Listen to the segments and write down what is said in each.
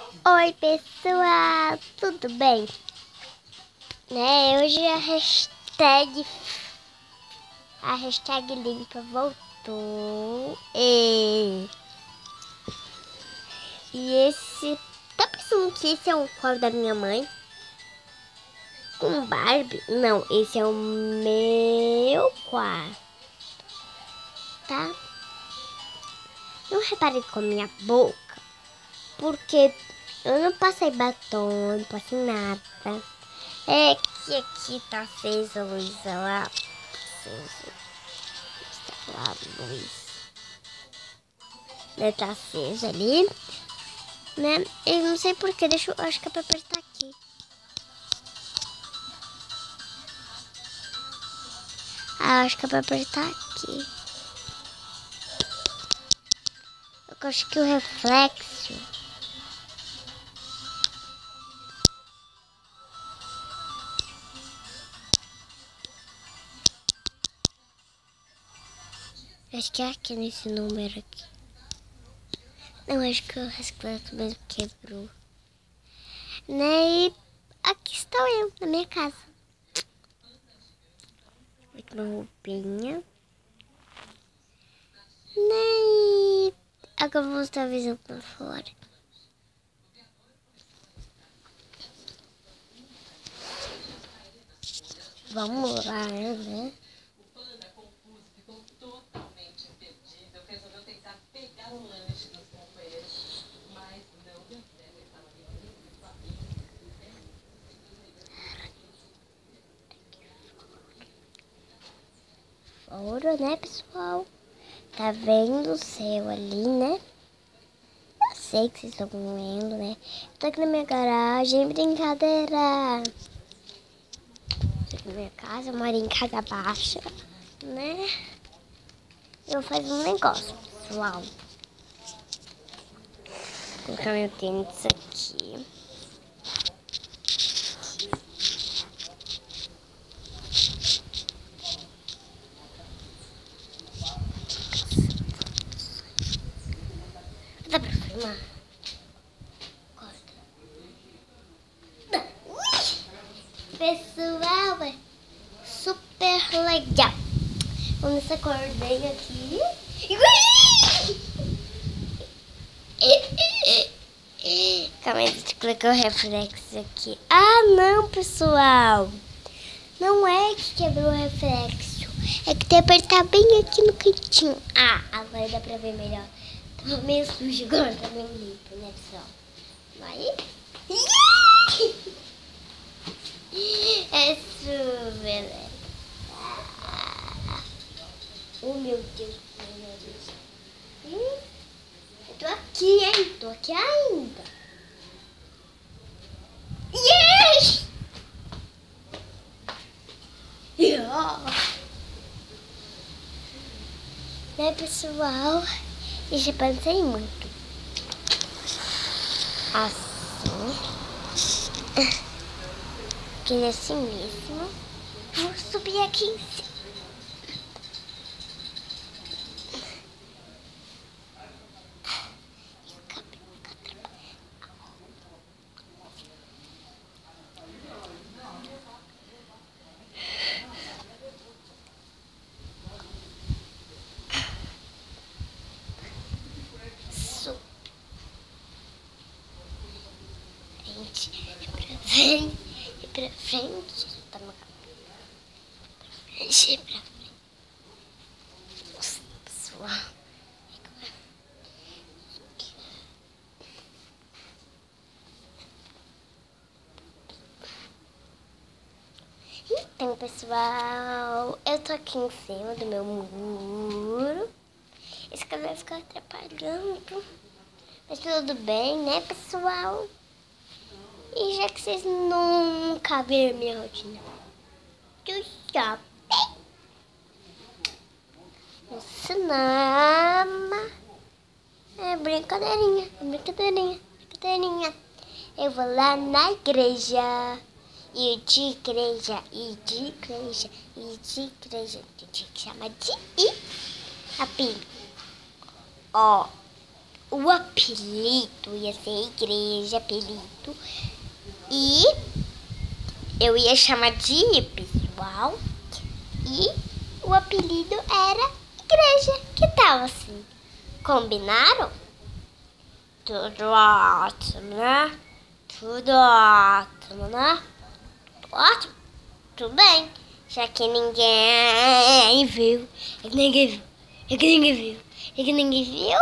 Oi pessoal, tudo bem? Hoje a hashtag limpa voltou. E esse, tá pensando que esse é um quadro da minha mãe? Com Barbie? Não, esse é o meu quarto, tá? Não repare com a minha boca, porque eu não passei batom, não passei nada. É que aqui tá acesa a luz, lá. Acesa. Está lá a luz. Tá acesa ali, né? Eu não sei porquê, acho que é pra apertar aqui. Acho que é pra apertar aqui. Eu acho que o reflexo. Acho que é aqui nesse número aqui. Não, acho que o reflexo mesmo quebrou. Né? E aqui estou eu, na minha casa. Com uma roupinha. Né? Agora eu vou mostrar a visão pra fora. Vamos lá, né? Fora, né, pessoal? Tá vendo o céu ali, né? Eu sei que vocês estão vendo, né? Tô aqui na minha garagem, brincadeira. Tô aqui na minha casa, eu moro em casa baixa, né? Eu faço um negócio, pessoal. Vou colocar meu tênis aqui. Dá pra filmar? Corta. Pessoal, é super legal. Vamos nessa cordeia aqui. Calma aí, deixa eu colocar o reflexo aqui. Ah, não, pessoal. Não é que quebrou o reflexo. É que tem que apertar bem aqui no cantinho. Ah, agora dá pra ver melhor. Tava meio sujo, agora tá meio limpo, né, pessoal? Vai. É super legal. Oh, meu Deus. Eu tô aqui, hein? Tô aqui ainda. Yes! Né, pessoal? Deixa eu pensar muito. Assim. Aqui assim mesmo. Vou subir aqui em cima. E pra frente, tá no cabelo. Pra frente, e pra frente. Nossa, pessoal. Então, pessoal, eu tô aqui em cima do meu muro. Esse cabelo ficou atrapalhando. Mas tudo bem, né, pessoal? E já que vocês nunca viram minha rotina, tu sabe. No cinema. É brincadeirinha, brincadeirinha. Eu vou lá na igreja. E de igreja. Eu tinha que chamar de I. A Pi. Ó. o apelido ia ser igreja, apelido. E eu ia chamar de pessoal. E o apelido era igreja. Que tal assim? Combinaram? Tudo ótimo, né? Tudo ótimo, né? Ótimo. Tudo bem. Já que ninguém viu. É que ninguém viu. É que ninguém viu. É que ninguém viu.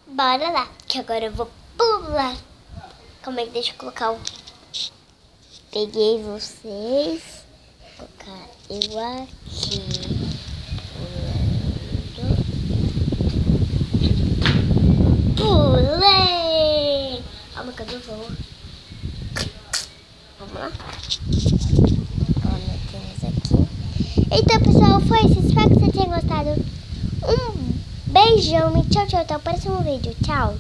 Bora lá. Que agora eu vou pular. Como é que deixa eu colocar o... Peguei vocês. Vou colocar eu aqui. Pulei! Calma que eu vou. Vamos lá. Ó, metemos aqui. Então, pessoal, foi isso. Espero que você tenha gostado. Um beijão e tchau, tchau. Até o próximo vídeo. Tchau.